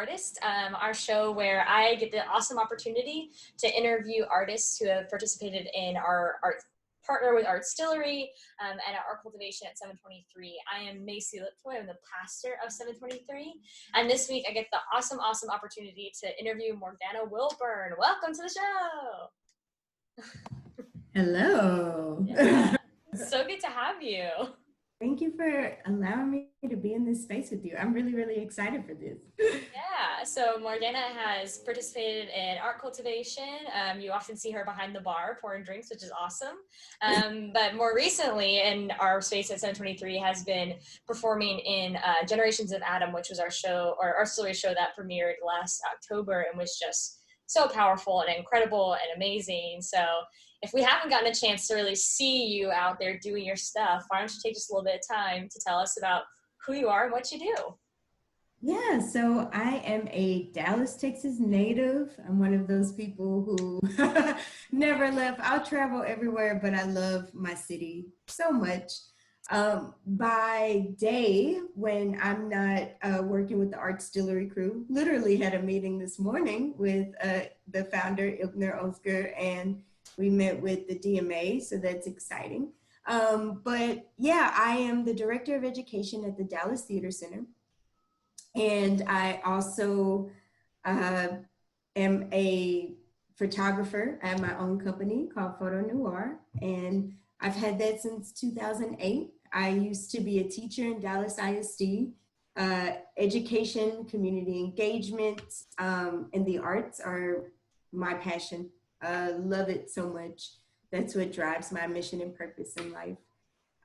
Artist, our show where I get the awesome opportunity to interview artists who have participated in our art partner with Artstillery and at Art Cultivation at 723. I am Macy Liptoy. I'm the pastor of 723. And this week I get the awesome opportunity to interview Morgana Wilborn. Welcome to the show. Hello. Yeah. So good to have you. Thank you for allowing me to be in this space with you. I'm really excited for this. Yeah, so Morgana has participated in art cultivation. You often see her behind the bar pouring drinks, which is awesome. But more recently in our space at 723 has been performing in Generations of Adam, which was our show, or our story show that premiered last October and was just so powerful and incredible and amazing. So if we haven't gotten a chance to really see you out there doing your stuff, why don't you take just a little bit of time to tell us about who you are and what you do? Yeah, so I am a Dallas, Texas native. I'm one of those people who never left. I'll travel everywhere, but I love my city so much. By day, when I'm not working with the Artstillery crew, literally had a meeting this morning with the founder, Ilkner Osker, and we met with the DMA, so that's exciting. But yeah, I am the director of education at the Dallas Theater Center. And I also am a photographer. I have my own company called Photo Noir, and I've had that since 2008. I used to be a teacher in Dallas ISD. Education, community engagement, and the arts are my passion. Love it so much. That's what drives my mission and purpose in life.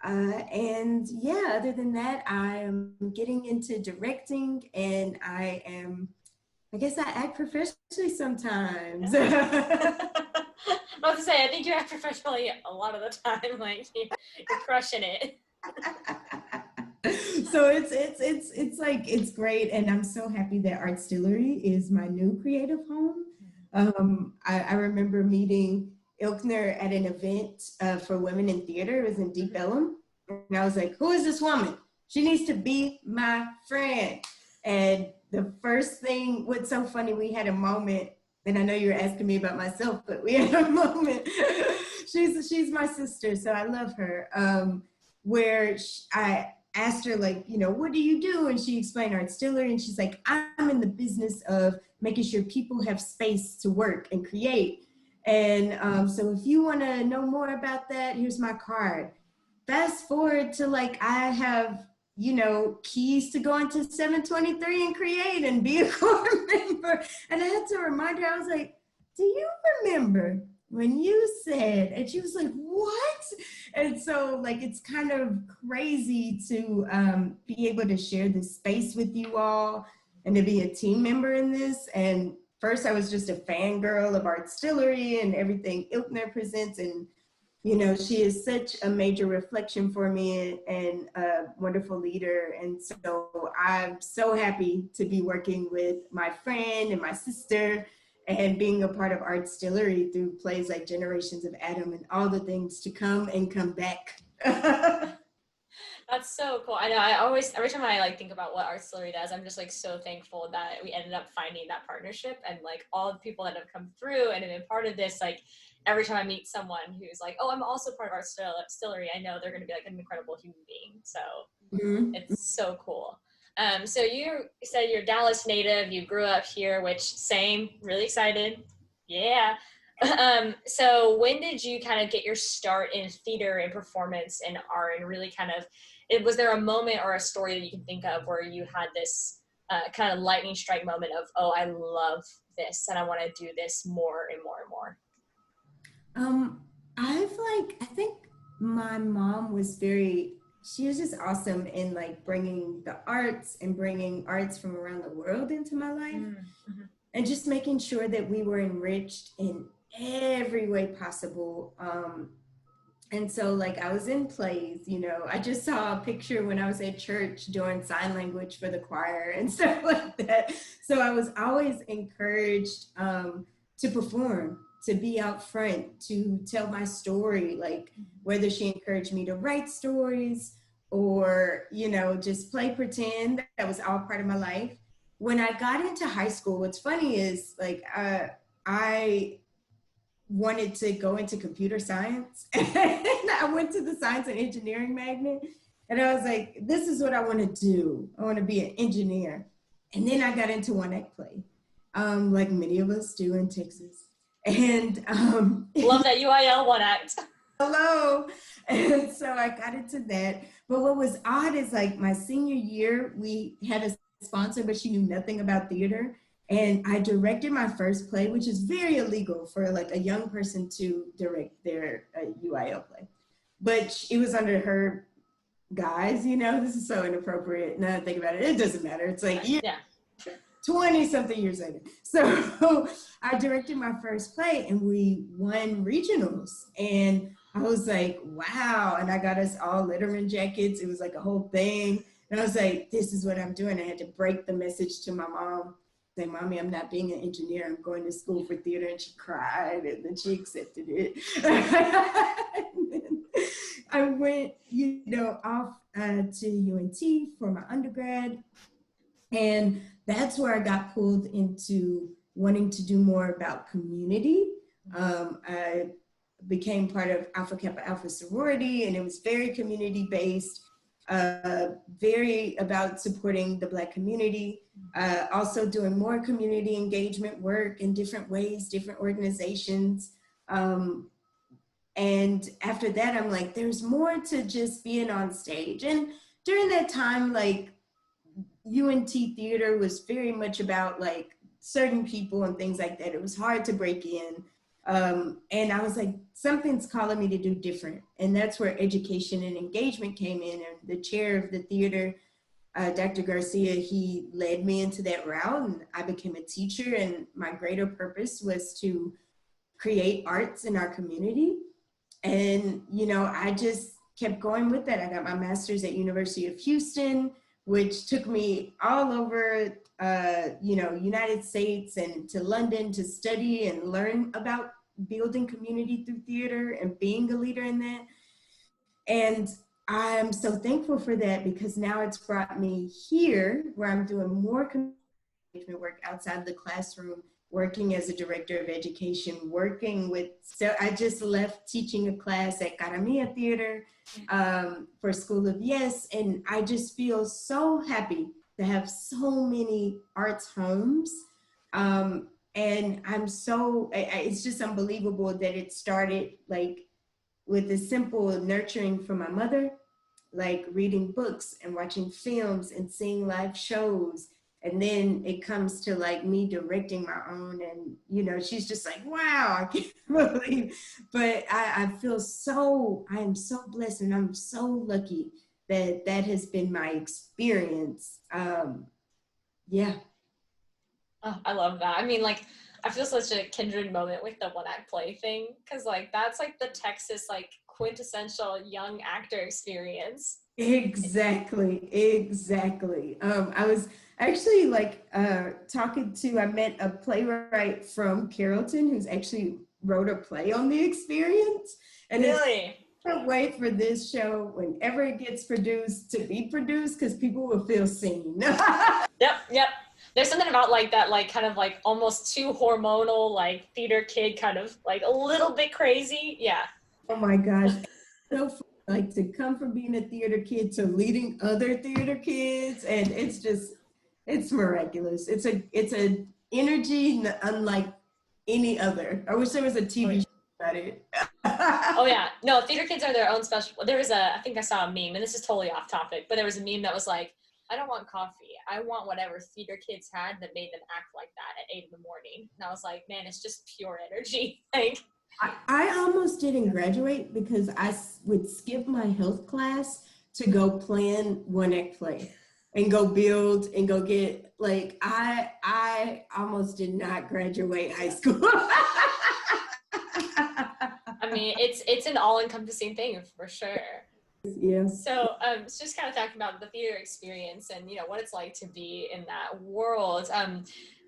And yeah, other than that, I am getting into directing, and I guess I act professionally sometimes. I was to say, I think you act professionally a lot of the time. Like you're crushing it. So it's like, it's great. And I'm so happy that Artstillery is my new creative home. I remember meeting Ilkner at an event for women in theater. It was in Deep Ellum. And I was like, who is this woman? She needs to be my friend. And the first thing, what's so funny, we had a moment, and I know you were asking me about myself, but we had a moment. She's my sister, so I love her. Where I asked her, like, you know, what do you do? And she explained Artstillery, and she's like, I'm in the business of making sure people have space to work and create. And so if you want to know more about that, here's my card. Fast forward to, like, I have, you know, keys to go into 723 and create and be a core member. And I had to remind her, I was like, do you remember when you said, and she was like, what? And so, like, it's kind of crazy to be able to share this space with you all and to be a team member in this. And first I was just a fangirl of Artstillery and everything Ilkner presents, and you know, she is such a major reflection for me and a wonderful leader. And so I'm so happy to be working with my friend and my sister and being a part of Artstillery through plays like Generations of Adam and all the things to come and come back. That's so cool. I know, I always, every time I like think about what Artstillery does, I'm just like so thankful that we ended up finding that partnership, and like all the people that have come through and have been part of this. Like every time I meet someone who's like, oh, I'm also part of Artstillery, I know they're going to be like an incredible human being. So It's so cool. So you said you're Dallas native, you grew up here, which same, really excited. Yeah. So when did you kind of get your start in theater and performance and art, and really kind of, was there a moment or a story that you can think of where you had this kind of lightning strike moment of, oh, I love this and I want to do this more and more and more? I think my mom was she was just awesome in like bringing the arts and bringing arts from around the world into my life. Mm-hmm. And just making sure that we were enriched in every way possible. And so, like, I was in plays, you know, I just saw a picture when I was at church doing sign language for the choir and stuff like that. So I was always encouraged to perform, to be out front, to tell my story, like whether she encouraged me to write stories or, you know, just play pretend. That was all part of my life. when I got into high school, what's funny is like I wanted to go into computer science. And I went to the science and engineering magnet. And I was like, this is what I want to do. I want to be an engineer. And then I got into one act play, like many of us do in Texas. And Love that UIL one act. hello. And so I got into that. But what was odd is like my senior year, we had a sponsor, but she knew nothing about theater. And I directed my first play, which is very illegal for like a young person to direct their UIL play. But it was under her guise, you know, this is so inappropriate. Now that I think about it, it doesn't matter. It's like, Yeah. 20 something years later. So I directed my first play and we won regionals. And I was like, wow. And I got us all Letterman jackets. It was like a whole thing. And I was like, this is what I'm doing. I had to break the message to my mom. Say, Mommy, I'm not being an engineer. I'm going to school for theater. And she cried and then she accepted it. I went, you know, off to UNT for my undergrad. And that's where I got pulled into wanting to do more about community. I became part of Alpha Kappa Alpha sorority, and it was very community based, very about supporting the Black community, also doing more community engagement work in different ways, different organizations. And after that, I'm like, there's more to just being on stage. And during that time, like, UNT theater was very much about like certain people and things like that. It was hard to break in. And I was like, something's calling me to do different. And that's where education and engagement came in. And the chair of the theater, Dr. Garcia, he led me into that route and I became a teacher. And my greater purpose was to create arts in our community. And, you know, I just kept going with that. I got my master's at University of Houston, which took me all over, you know, United States and to London to study and learn about building community through theater and being a leader in that. And I'm so thankful for that because now it's brought me here where I'm doing more engagement work outside the classroom, working as a director of education, working with, so I just left teaching a class at Caramia Theater for School of Yes. And I just feel so happy to have so many arts homes. And I'm so, it's just unbelievable that it started like with the simple nurturing from my mother, like reading books and watching films and seeing live shows. And then it comes to like me directing my own and, you know, she's just like, wow, I can't believe, but I feel so, I am so blessed and I'm so lucky that that has been my experience. Yeah. Oh, I love that. I mean, like, I feel such a kindred moment with the one act play thing because, like, that's like the Texas, like, quintessential young actor experience. Exactly, exactly. I was actually like talking to, I met a playwright from Carrollton who's actually wrote a play on the experience. And Really? can't wait for this show whenever it gets produced to be produced because people will feel seen. Yep. There's something about like that, like kind of like almost too hormonal, like theater kid, kind of like a little bit crazy. Yeah. Oh my gosh. So fun, like to come from being a theater kid to leading other theater kids. And it's just, it's miraculous. It's a energy unlike any other. I wish there was a TV show about it. Oh yeah, no, theater kids are their own special. There was I think I saw a meme, and this is totally off topic, but there was a meme that was like, I don't want coffee. I want whatever theater kids had that made them act like that at 8 in the morning. And I was like, man, it's just pure energy. Like, I almost didn't graduate because I would skip my health class to go plan one act play and go build and go get like I almost did not graduate high school. I mean, it's an all-encompassing thing for sure. Yeah. So it's just kind of talking about the theater experience and, you know, what it's like to be in that world.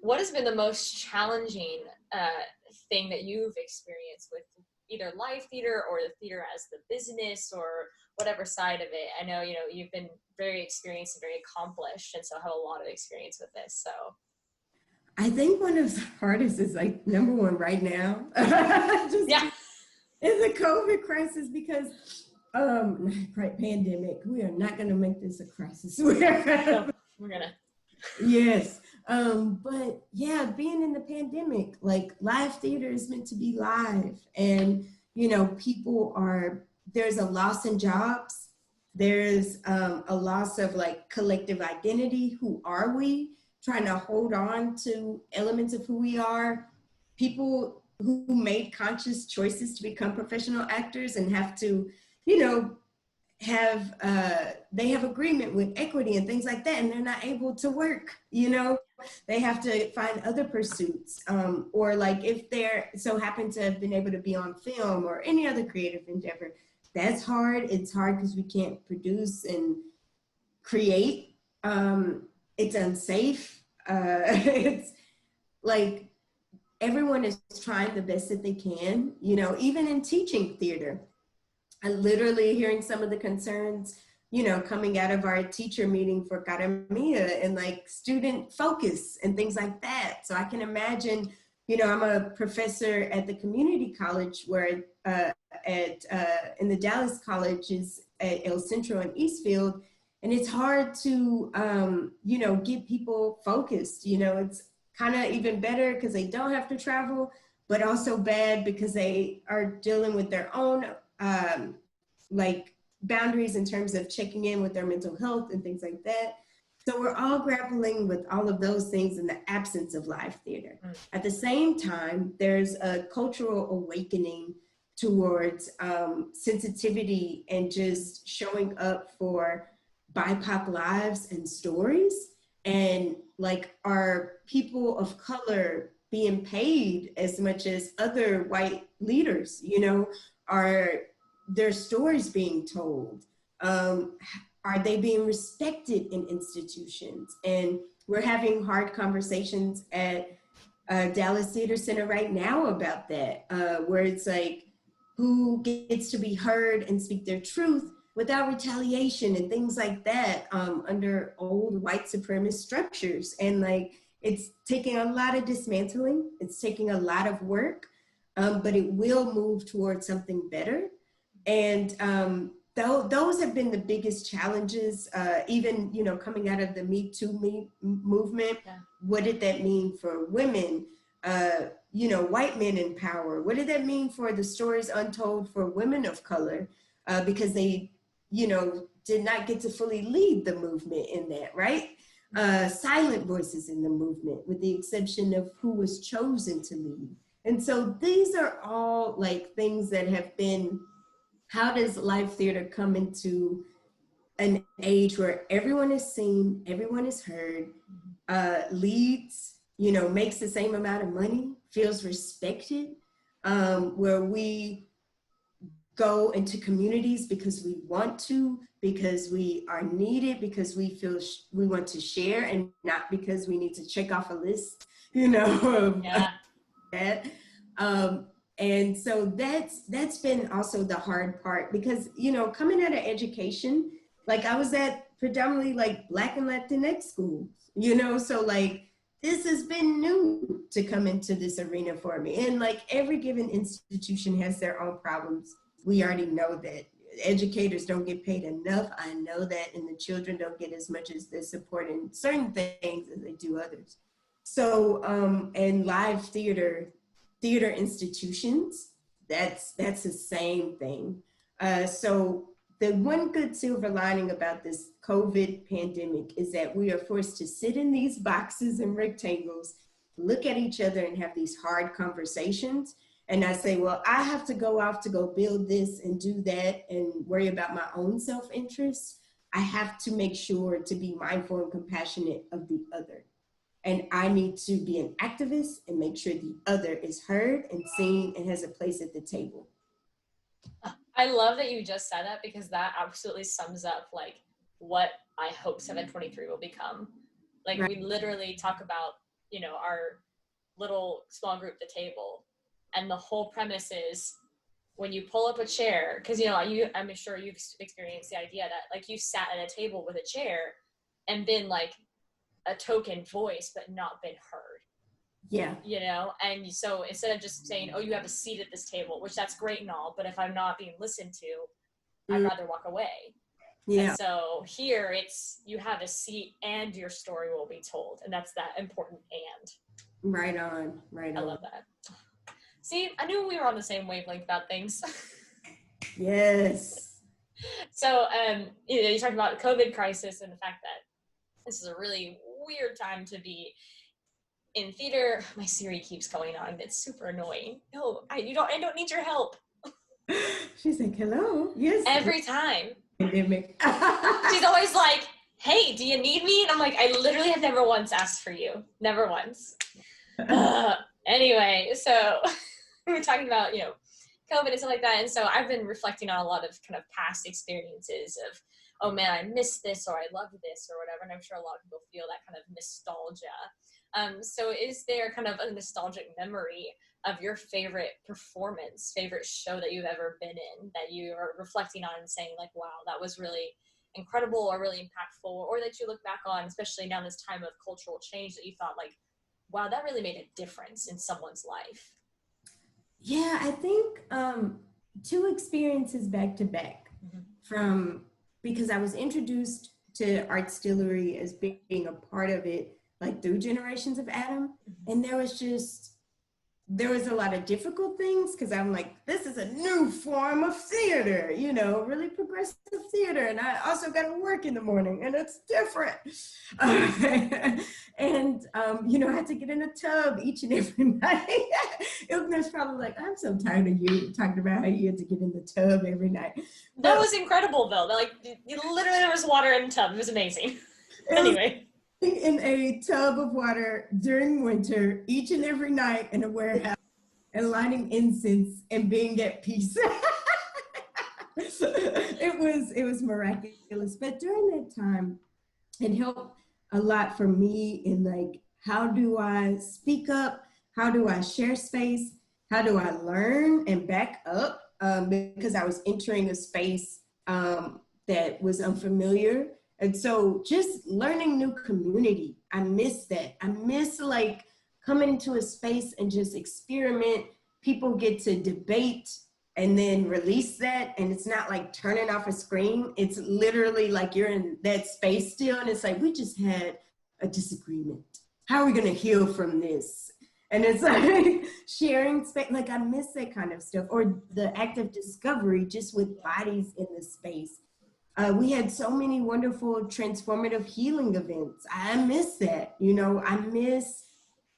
What has been the most challenging thing that you've experienced with either live theater or the theater as the business, or whatever side of it. I know, you know, you've been very experienced and very accomplished, and so have a lot of experience with this. So I think one of the hardest is like number one right now. Just yeah. is the COVID crisis because pandemic. We are not going to make this a crisis. No, we're gonna. Yes. But yeah, being in the pandemic, like live theater is meant to be live. And, you know, there's a loss in jobs. There's a loss of like collective identity. Who are we? Trying to hold on to elements of who we are. People who made conscious choices to become professional actors and have to, you know, they have agreement with equity and things like that, and they're not able to work, you know. They have to find other pursuits, or like if they're so happen to have been able to be on film or any other creative endeavor, that's hard. It's hard because we can't produce and create. It's unsafe. It's like everyone is trying the best that they can, you know, even in teaching theater. I literally hearing some of the concerns, you know, coming out of our teacher meeting for academia and like student focus and things like that. So I can imagine, you know, I'm a professor at the community college where in the Dallas colleges at El Centro and Eastfield, and it's hard to, you know, get people focused. You know, it's kind of even better because they don't have to travel, but also bad because they are dealing with their own like boundaries in terms of checking in with their mental health and things like that. So we're all grappling with all of those things in the absence of live theater. At the same time, there's a cultural awakening towards sensitivity and just showing up for BIPOC lives and stories, and like are people of color being paid as much as other white leaders, you know, are their stories being told? Are they being respected in institutions? And we're having hard conversations at Dallas Theater Center right now about that, where it's like, who gets to be heard and speak their truth without retaliation and things like that, under old white supremacist structures. And like, it's taking a lot of dismantling, it's taking a lot of work, but it will move towards something better. And those have been the biggest challenges, even, you know, coming out of the Me Too movement. Yeah. What did that mean for women? You know, white men in power. What did that mean for the stories untold for women of color? Because they, you know, did not get to fully lead the movement in that, right? Silent voices in the movement, with the exception of who was chosen to lead. And so these are all like things that have been, how does live theater come into an age where everyone is seen, everyone is heard, leads, you know, makes the same amount of money, feels respected, where we go into communities because we want to, because we are needed, because we feel we want to share, and not because we need to check off a list, you know, yeah. that. And so that's been also the hard part, because, you know, coming out of education, like I was at predominantly like Black and Latinx schools, you know, so like this has been new to come into this arena for me. And like every given institution has their own problems. We already know that. Educators don't get paid enough. I know that. And the children don't get as much as they're supporting certain things as they do others. So, and live theater institutions, that's the same thing. So the one good silver lining about this COVID pandemic is that we are forced to sit in these boxes and rectangles, look at each other and have these hard conversations. And I say, well, I have to go off to go build this and do that and worry about my own self-interest. I have to make sure to be mindful and compassionate of the other. And I need to be an activist and make sure the other is heard and seen and has a place at the table. I love that you just said that, because that absolutely sums up like what I hope 723 will become. Like, right. We literally talk about, you know, our little small group, the table, and the whole premise is when you pull up a chair, because I'm sure you've experienced the idea that like you sat at a table with a chair and been like a token voice but not been heard. Yeah. And so instead of just saying, oh, you have a seat at this table, which that's great and all, but if I'm not being listened to, I'd rather walk away. Yeah. And so here it's you have a seat and your story will be told, and that's that important. And right on. I love that. See, I knew we were on the same wavelength about things. Yes. So you talked about the COVID crisis and the fact that this is a really weird time to be in theater. My Siri keeps going on. It's super annoying. No, I don't need your help. She's like, hello. Yes. Every time. Pandemic. She's always like, hey, do you need me? And I'm like, I literally have never once asked for you. Never once. Anyway, so we were talking about, COVID and stuff like that. And so I've been reflecting on a lot of kind of past experiences of, oh man, I missed this or I loved this or whatever. And I'm sure a lot of people feel that kind of nostalgia. So is there kind of a nostalgic memory of your favorite performance, favorite show that you've ever been in that you are reflecting on and saying like, wow, that was really incredible or really impactful, or that you look back on, especially now this time of cultural change, that you thought like, wow, that really made a difference in someone's life? Yeah, I think two experiences back to back because I was introduced to Artstillery as being a part of it, like through Generations of Adam. And there was a lot of difficult things because I'm like, this is a new form of theater, really progressive theater. And I also got to work in the morning and it's different. And, I had to get in a tub each and every night. Ilkner's probably like, I'm so tired of you talking about how you had to get in the tub every night. That was incredible though. Like literally there was water in the tub. It was amazing. Anyway. In a tub of water during winter each and every night in a warehouse and lighting incense and being at peace. It was miraculous. But during that time, it helped a lot for me in like, how do I speak up? How do I share space? How do I learn and back up? Because I was entering a space that was unfamiliar. And so just learning new community, I miss that. I miss like coming into a space and just experiment. People get to debate and then release that. And it's not like turning off a screen. It's literally like you're in that space still. And it's like, we just had a disagreement. How are we gonna heal from this? And it's like sharing space. Like I miss that kind of stuff. Or the act of discovery just with bodies in the space. We had so many wonderful transformative healing events. I miss that, I miss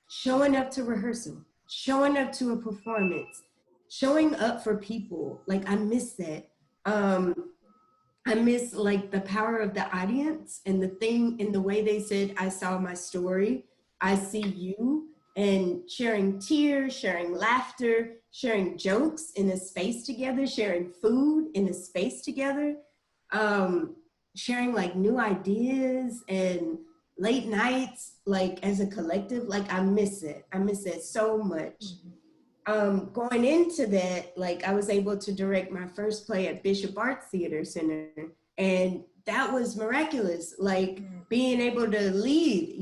showing up to rehearsal, showing up to a performance, showing up for people. Like I miss that. I miss like the power of the audience and the way they said, I saw my story, I see you, and sharing tears, sharing laughter, sharing jokes in a space together, sharing food in a space together. Sharing like new ideas and late nights, like as a collective, like I miss it. I miss it so much. Going into that, like I was able to direct my first play at Bishop Arts Theater Center, and that was miraculous. Like being able to lead,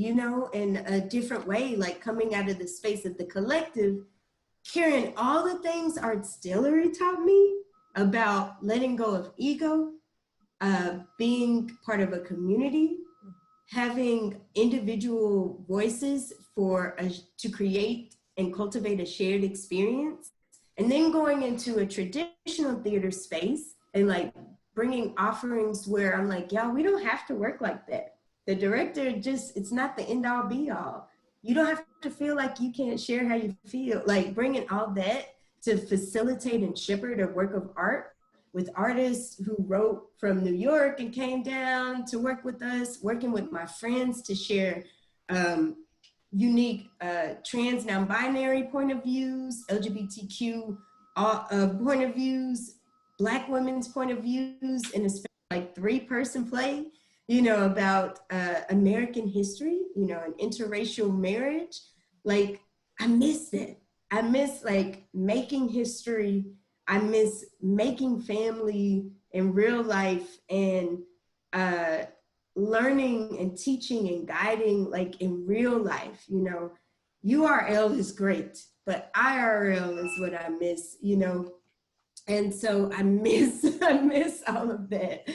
in a different way, like coming out of the space of the collective, carrying all the things Artstillery taught me about letting go of ego, being part of a community, having individual voices to create and cultivate a shared experience, and then going into a traditional theater space and like bringing offerings where I'm like, y'all, we don't have to work like that. The director it's not the end all be all. You don't have to feel like you can't share how you feel. Like bringing all that to facilitate and shepherd a work of art with artists who wrote from New York and came down to work with us, working with my friends to share unique trans, non-binary point of views, LGBTQ point of views, Black women's point of views, and especially like 3-person play, about American history, an interracial marriage. Like, I miss that. I miss like making history I miss making family in real life and uh, learning and teaching and guiding like in real life. You know, URL is great, but IRL is what I miss, you know. And so I miss I miss all of that.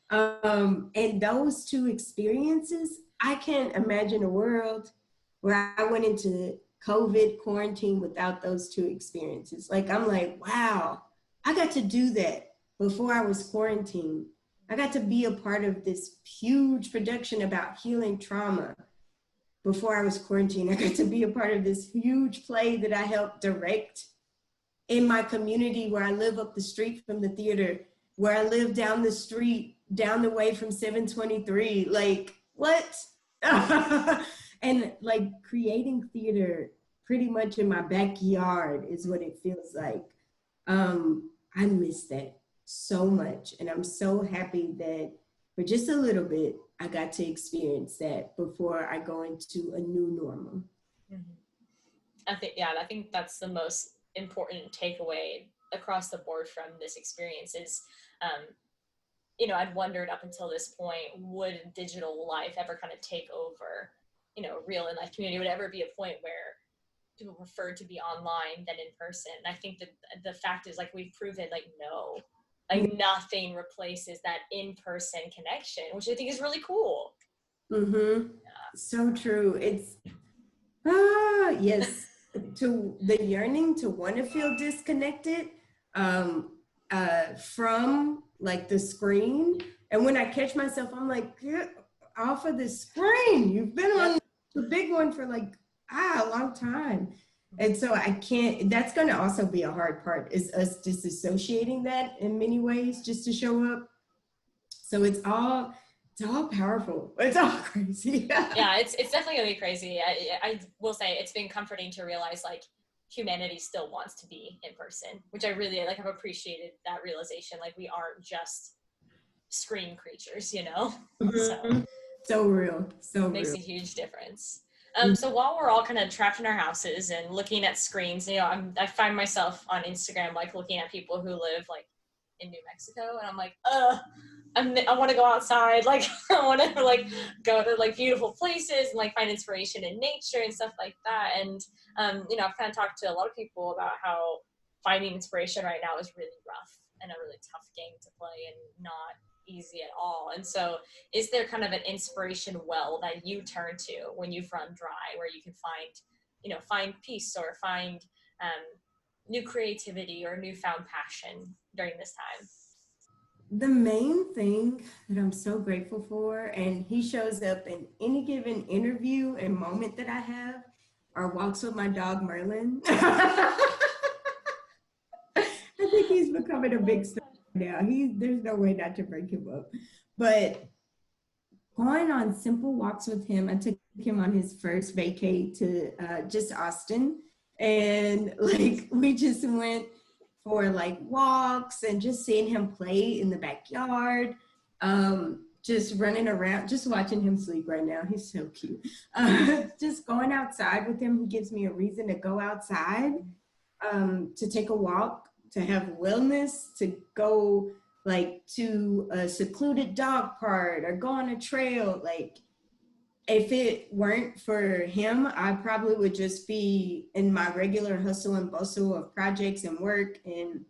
And those two experiences, I can't imagine a world where I went into COVID quarantine without those two experiences. Like I'm like, wow, I got to do that before I was quarantined. I got to be a part of this huge production about healing trauma before I was quarantined. I got to be a part of this huge play that I helped direct in my community where I live up the street from the theater, where I live down the street, down the way from 723. Like, what? And like creating theater pretty much in my backyard is what it feels like. I miss that so much. And I'm so happy that for just a little bit, I got to experience that before I go into a new normal. Mm-hmm. I think that's the most important takeaway across the board from this experience is, um, I'd wondered up until this point, would digital life ever kind of take over, real in life community? Would ever be a point where people prefer to be online than in person? And I think that the fact is, like, we've proven, like, no, like nothing replaces that in-person connection, which I think is really cool. Mm-hmm. So true. It's yes, to the yearning to want to feel disconnected from like the screen. And when I catch myself, I'm like, get off of the screen. You've been on the big one for like a long time. And so I can't, that's going to also be a hard part is us disassociating that in many ways just to show up. So it's all powerful. It's all crazy. Yeah, it's definitely gonna be crazy. I will say it's been comforting to realize like humanity still wants to be in person, which I really like. I've appreciated that realization. Like we aren't just screen creatures, you know. Mm-hmm. So real, so makes real. a huge difference. So while we're all kind of trapped in our houses and looking at screens, I find myself on Instagram like looking at people who live like in New Mexico, and I'm like, I want to go outside. Like I want to like go to like beautiful places and like find inspiration in nature and stuff like that. And I've kind of talked to a lot of people about how finding inspiration right now is really rough and a really tough game to play and not easy at all. And so is there kind of an inspiration well that you turn to when you've run dry, where you can find peace or find new creativity or newfound passion during this time? The main thing that I'm so grateful for, and he shows up in any given interview and moment that I have, are walks with my dog Merlin. I think he's becoming a big star now. There's no way not to break him up. But going on simple walks with him, I took him on his first vacay to just Austin, and like we just went for like walks and just seeing him play in the backyard, just running around, just watching him sleep right now. He's so cute. Just going outside with him, he gives me a reason to go outside, to take a walk, to have wellness, to go like to a secluded dog park or go on a trail. Like if it weren't for him, I probably would just be in my regular hustle and bustle of projects and work and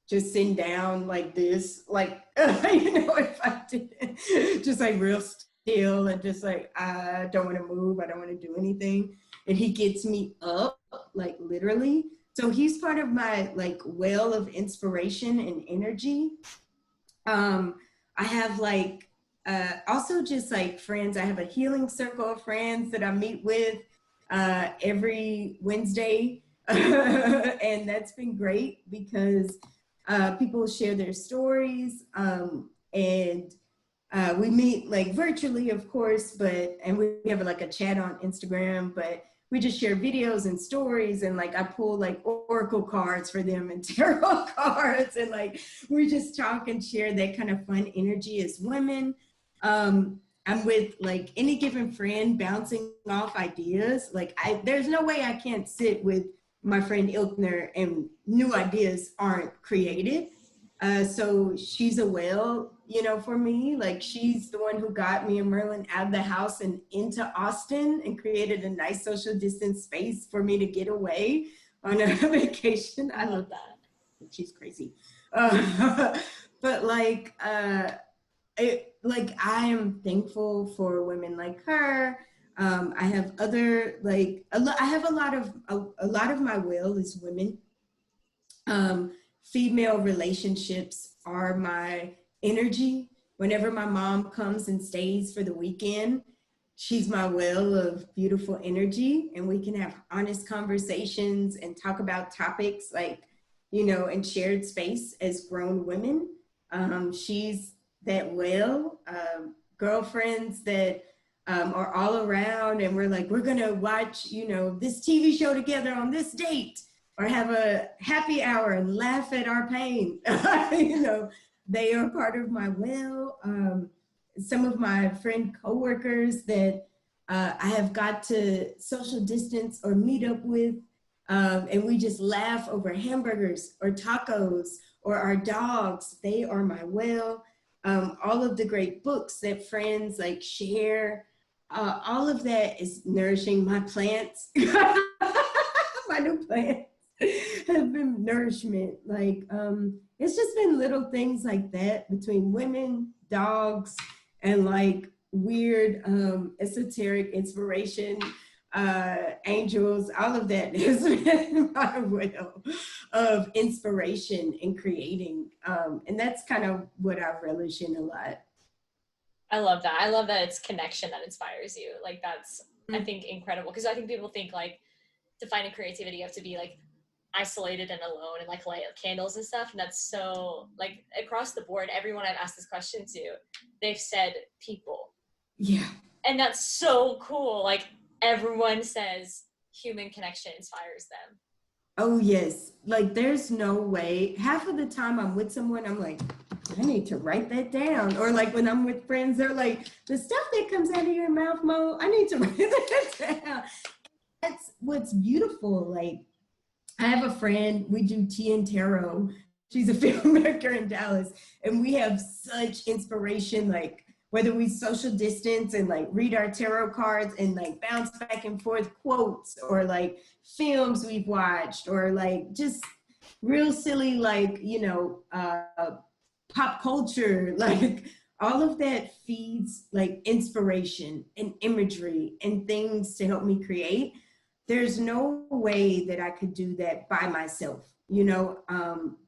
just sitting down like this, like, if I did just like real still and just like, I don't want to move. I don't want to do anything. And he gets me up, like literally. So he's part of my like well of inspiration and energy. I have like, also just like friends. I have a healing circle of friends that I meet with every Wednesday. And that's been great because people share their stories, and we meet like virtually, of course, and we have like a chat on Instagram, but we just share videos and stories, and like I pull like oracle cards for them and tarot cards, and like we just talk and share that kind of fun energy as women. I'm with like any given friend bouncing off ideas. Like there's no way I can't sit with my friend Ilkner, and new ideas aren't created. So she's a whale, you know, for me. Like, she's the one who got me and Merlin out of the house and into Austin and created a nice social distance space for me to get away on a vacation. I love that. She's crazy. But I am thankful for women like her. I have other I have a lot of my will is women. Female relationships are my energy. Whenever my mom comes and stays for the weekend, she's my well of beautiful energy, and we can have honest conversations and talk about topics like, you know, in shared space as grown women. She's that well, girlfriends that are all around, and we're like, we're gonna watch, you know, this TV show together on this date, or have a happy hour and laugh at our pain. You know, they are part of my will. Some of my friend coworkers that I have got to social distance or meet up with, and we just laugh over hamburgers or tacos or our dogs. They are my will. All of the great books that friends like share, all of that is nourishing my plants. My new plants have been nourishment. Like, it's just been little things like that between women, dogs, and like weird esoteric inspiration, angels. All of that has been my will of inspiration and creating, and that's kind of what I relish in a lot. I love that. I love that it's connection that inspires you. Like, that's, I think, incredible, because I think people think like defining creativity you have to be like isolated and alone and like light candles and stuff, and that's so like across the board. Everyone I've asked this question to, they've said people. Yeah. And that's so cool. Like, everyone says human connection inspires them. Oh yes, like there's no way. Half of the time I'm with someone, I'm like, I need to write that down. Or like when I'm with friends, they're like, the stuff that comes out of your mouth, Mo, I need to write that down. That's what's beautiful. Like, I have a friend, we do tea and tarot. She's a filmmaker in Dallas, and we have such inspiration, like whether we social distance and like read our tarot cards and like bounce back and forth quotes, or like films we've watched, or like just real silly, like, you know, pop culture, like all of that feeds like inspiration and imagery and things to help me create. There's no way that I could do that by myself. You know,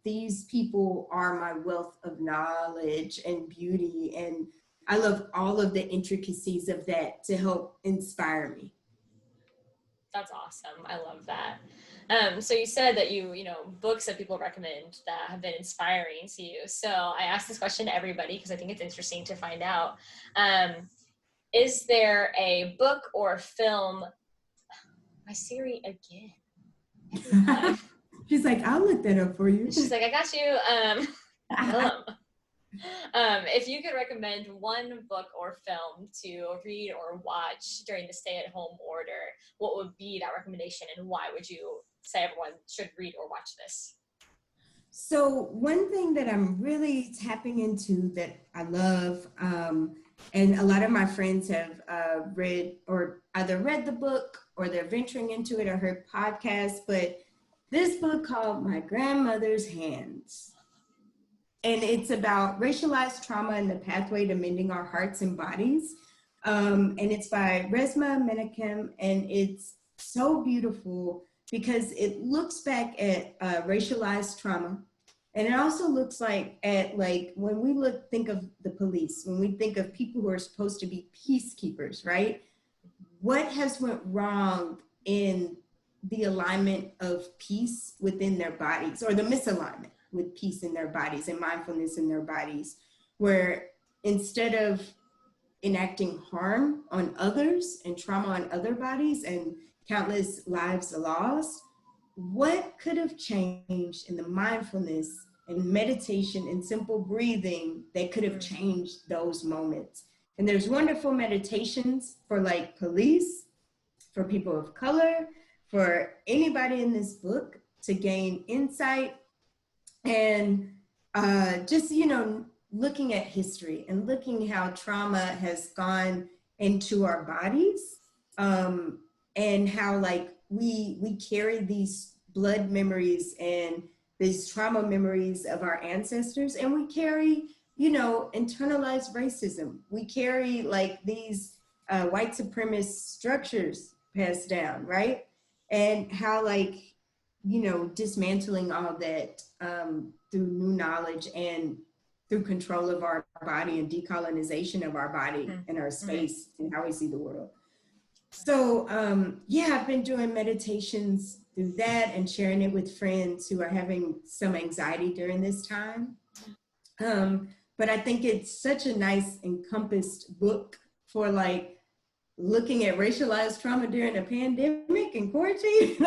these people are my wealth of knowledge and beauty, and I love all of the intricacies of that to help inspire me. That's awesome. I love that. So you said that you know, books that people recommend that have been inspiring to you. So I asked this question to everybody because I think it's interesting to find out. Is there a book or film? My Siri again. She's like, I'll look that up for you. She's like, I got you. If you could recommend one book or film to read or watch during the stay-at-home order, what would be that recommendation, and why would you say everyone should read or watch this? So one thing that I'm really tapping into that I love, and a lot of my friends have read, or either read the book or they're venturing into it or heard podcasts, but this book called My Grandmother's Hands. And it's about racialized trauma and the pathway to mending our hearts and bodies. And it's by Resmaa Menakem, and it's so beautiful because it looks back at racialized trauma. And it also looks like at like when we think of the police, when we think of people who are supposed to be peacekeepers, right? What has went wrong in the alignment of peace within their bodies, or the misalignment with peace in their bodies and mindfulness in their bodies, where instead of enacting harm on others and trauma on other bodies and countless lives lost, what could have changed in the mindfulness and meditation and simple breathing that could have changed those moments? And there's wonderful meditations for like police, for people of color, for anybody in this book to gain insight and just, looking at history and looking how trauma has gone into our bodies, um, and how like we carry these blood memories and these trauma memories of our ancestors, and we carry, internalized racism. We carry like these white supremacist structures passed down, right? And how like, dismantling all that, through new knowledge and through control of our body and decolonization of our body and our space and how we see the world. So, yeah, I've been doing meditations through that and sharing it with friends who are having some anxiety during this time. But I think it's such a nice encompassed book for like looking at racialized trauma during a pandemic and quarantine,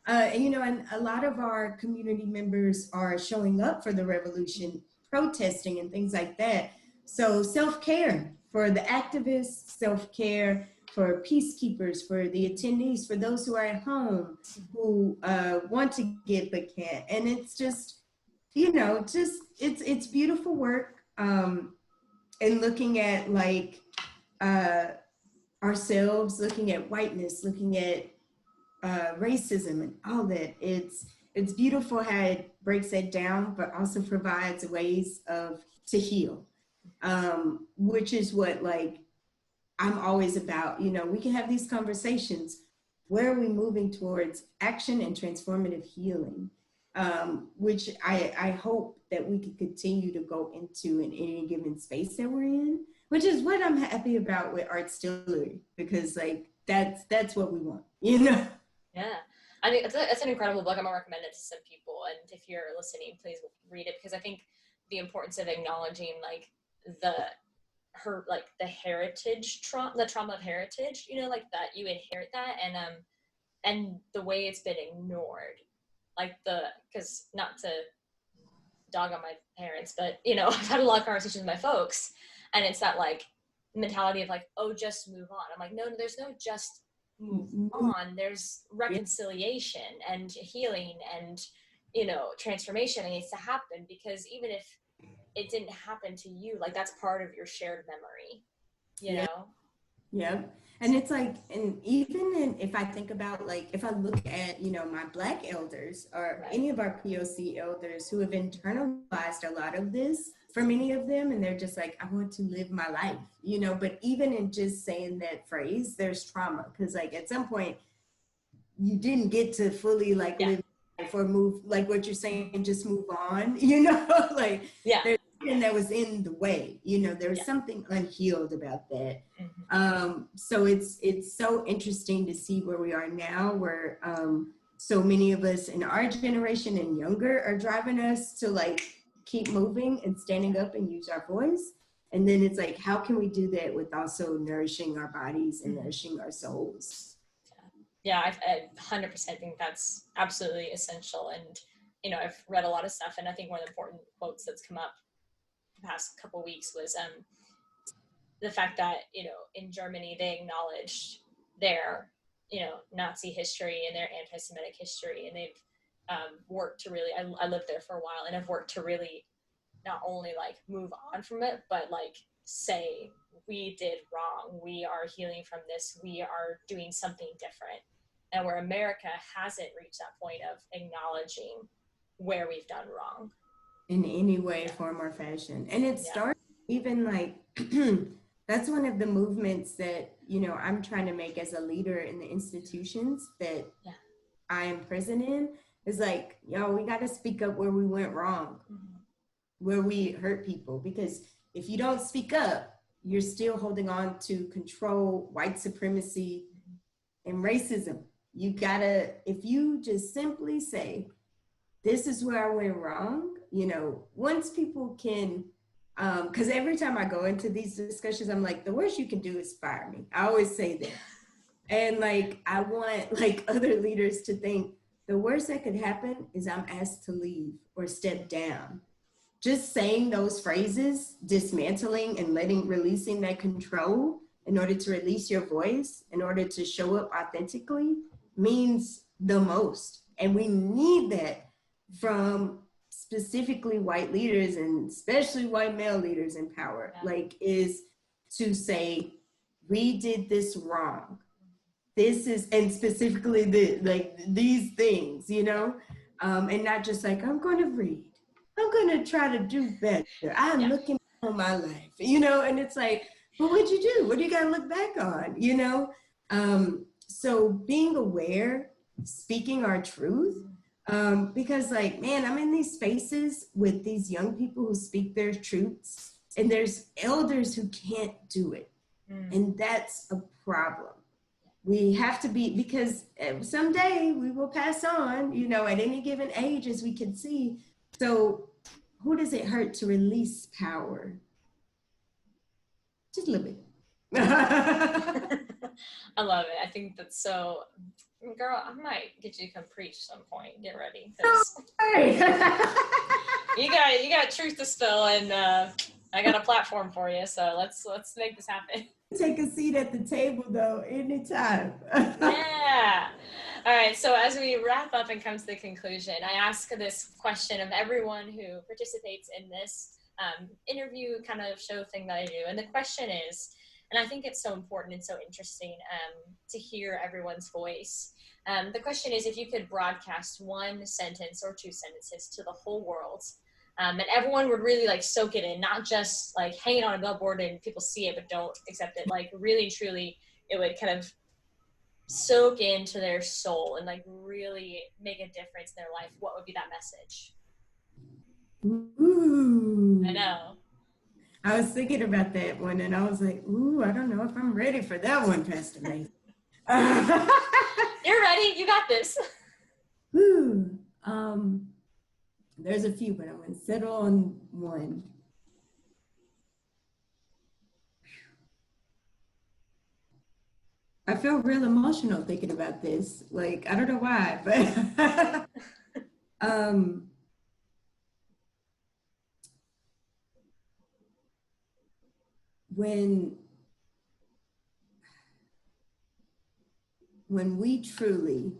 and a lot of our community members are showing up for the revolution, protesting and things like that. So self-care for the activists, self-care for peacekeepers, for the attendees, for those who are at home, who want to give but can't. And it's just, it's beautiful work. And looking at like ourselves, looking at whiteness, looking at racism and all that. It's beautiful how it breaks it down, but also provides ways to heal, which is what like I'm always about. We can have these conversations. Where are we moving towards action and transformative healing? Which I hope that we can continue to go into in any given space that we're in, which is what I'm happy about with Art Stillery, because like that's what we want, Yeah, I think it's an incredible book. I'm gonna recommend it to some people, and if you're listening, please read it, because I think the importance of acknowledging like the heritage trauma, the trauma of heritage, like that you inherit that, and the way it's been ignored, like because not to dog on my parents, but I've had a lot of conversations with my folks, and it's that like mentality of like, oh, just move on. I'm like, no, there's no just move on. There's reconciliation and healing and transformation that needs to happen, because even if it didn't happen to you, like that's part of your shared memory, Yeah. And it's like, and if I think about like, if I look at, my Black elders or any of our POC elders who have internalized a lot of this, for many of them, and they're just like, I want to live my life, but even in just saying that phrase, there's trauma. Cause like at some point you didn't get to fully like live life or move, like what you're saying, just move on, like there's something that was in the way, there's something unhealed about that. So it's so interesting to see where we are now, where so many of us in our generation and younger are driving us to like keep moving and standing up and use our voice. And then it's like, how can we do that with also nourishing our bodies and nourishing our souls? Yeah, I 100% think that's absolutely essential. And I've read a lot of stuff, and I think one of the important quotes that's come up the past couple of weeks was the fact that in Germany they acknowledged their Nazi history and their anti-Semitic history, and they've worked to really, I lived there for a while, and have worked to really not only like move on from it, but like say we did wrong, we are healing from this, we are doing something different. And where America hasn't reached that point of acknowledging where we've done wrong in any way, form, or fashion. And it starts even like that's one of the movements that I'm trying to make as a leader in the institutions that I am present in, is like, we got to speak up where we went wrong, where we hurt people, because if you don't speak up, you're still holding on to control, white supremacy, and racism. You gotta, if you just simply say, this is where I went wrong, once people can, because every time I go into these discussions, I'm like, the worst you can do is fire me. I always say that. And like, I want like other leaders to think the worst that could happen is I'm asked to leave or step down. Just saying those phrases, dismantling and releasing that control in order to release your voice, in order to show up authentically, means the most. And we need that from specifically white leaders, and especially white male leaders in power, like, is to say, we did this wrong. This is, and specifically the, like, these things, you know, and not just like, I'm going to read, I'm going to try to do better, I'm looking on my life, you know, and it's like, but what'd you do? What do you got to look back on, you know? So being aware, speaking our truth, because, like, man, I'm in these spaces with these young people who speak their truths, and there's elders who can't do it. And that's a problem. We have to be, because someday we will pass on, you know, at any given age, as we can see. So who does it hurt to release power? Just a little bit. I love it. I think that's so, girl, I might get you to come preach some point. Get ready. You got truth to spill, and I got a platform for you. So let's make this happen. Take a seat at the table, though, anytime. Yeah. All right. So as we wrap up and come to the conclusion, I ask this question of everyone who participates in this interview kind of show thing that I do. And the question is, and I think it's so important and so interesting to hear everyone's voice. The question is, if you could broadcast one sentence or two sentences to the whole world, and everyone would really like soak it in, not just like hang it on a billboard and people see it but don't accept it, like really truly it would kind of soak into their soul and like really make a difference in their life, what would be that message? Ooh. I know. I was thinking about that one, and I was like, ooh, I don't know if I'm ready for that one, Pastor Mason. You're ready. You got this. Ooh. There's a few, but I'm going to settle on one. I feel real emotional thinking about this. Like, I don't know why, but when we truly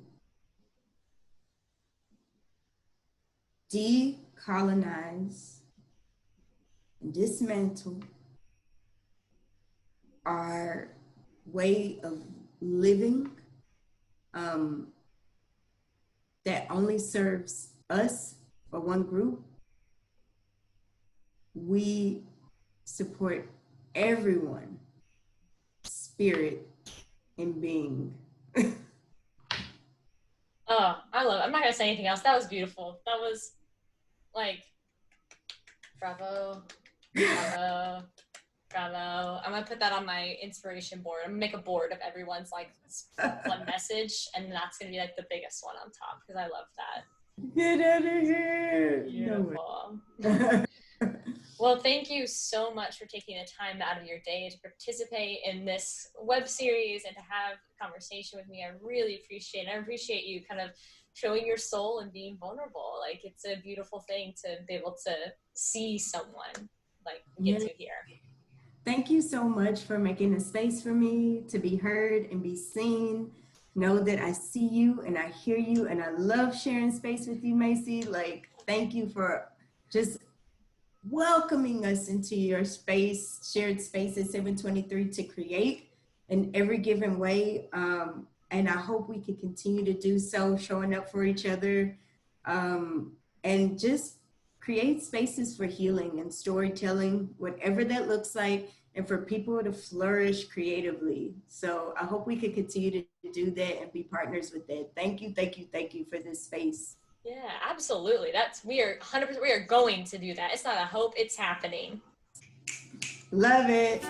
decolonize and dismantle our way of living, that only serves us or one group, we support everyone, spirit and being. Oh, I love it. I'm not gonna say anything else. That was beautiful. That was like, bravo, bravo, bravo. I'm gonna put that on my inspiration board. I'm gonna make a board of everyone's like one message, and that's gonna be like the biggest one on top, because I love that. Get out of here. Beautiful. Well, thank you so much for taking the time out of your day to participate in this web series and to have a conversation with me. I really appreciate it. I appreciate you kind of showing your soul and being vulnerable. Like, it's a beautiful thing to be able to see someone like get to here. Thank you so much for making a space for me to be heard and be seen. Know that I see you and I hear you, and I love sharing space with you, Macy. Like, thank you for just welcoming us into your space, shared space at 723 to create in every given way. And I hope we can continue to do so, showing up for each other, and just create spaces for healing and storytelling, whatever that looks like, and for people to flourish creatively. So I hope we can continue to do that and be partners with that. Thank you, thank you, thank you for this space. Yeah, absolutely. We are 100%, we are going to do that. It's not a hope, it's happening. Love it.